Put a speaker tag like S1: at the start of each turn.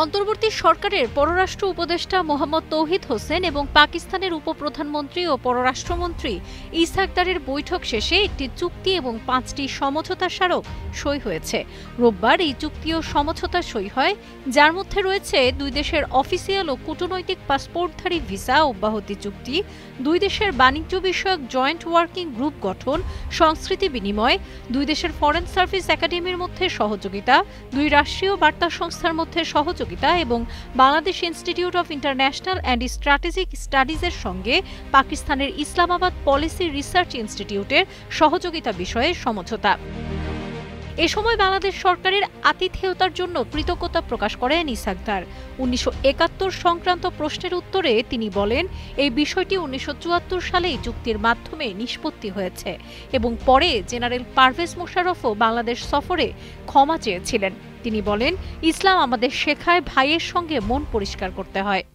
S1: অন্তর্বর্তী সরকারের পররাষ্ট্র উপদেষ্টা মোহাম্মদ তৌহিদ হোসেন এবং পাকিস্তানের উপপ্রধানমন্ত্রী ও পররাষ্ট্রমন্ত্রী ইসহাক দারের বৈঠক শেষে একটি চুক্তি এবং ৫টি সমঝোতা স্মারক সই হয়েছে। রোববার এই চুক্তি ও সমঝোতা সই হয়, যার মধ্যে রয়েছে দুই দেশের অফিসিয়াল ও কূটনৈতিক পাসপোর্টধারী ভিসা অব্যাহতি চুক্তি, দুই দেশের বাণিজ্য বিষয়ক জয়েন্ট ওয়ার্কিং গ্রুপ গঠন, সংস্কৃতি বিনিময়, দুই দেশের ফরেন সার্ভিস একাডেমির মধ্যে সহযোগিতা, দুই রাষ্ট্রীয় বার্তা সংস্থার মধ্যে সহযোগিতা এবং Bangladesh institute of international and strategic স্টাডিজের সঙ্গে পাকিস্তানের ইসলামাবাদ পলিসি রিসার্চ ইনস্টিটিউটের সহযোগিতা বিষয়ে সমঝোতা। এ সময় বাংলাদেশ সরকারের আতিথেয়তার জন্য কৃতজ্ঞতা প্রকাশ করেন ইসহাক দার। ১৯৭১ সংক্রান্ত প্রশ্নের উত্তরে তিনি বলেন, এই বিষয়টি ১৯৭৪ সালে এই চুক্তির মাধ্যমে নিষ্পত্তি হয়েছে এবং পরে জেনারেল পারভেজ মোশাররফও বাংলাদেশ সফরে ক্ষমা চেয়েছিলেন। তিনি বলেন, ইসলাম আমাদের শেখায় ভাইয়ের সঙ্গে মন পরিষ্কার করতে হয়।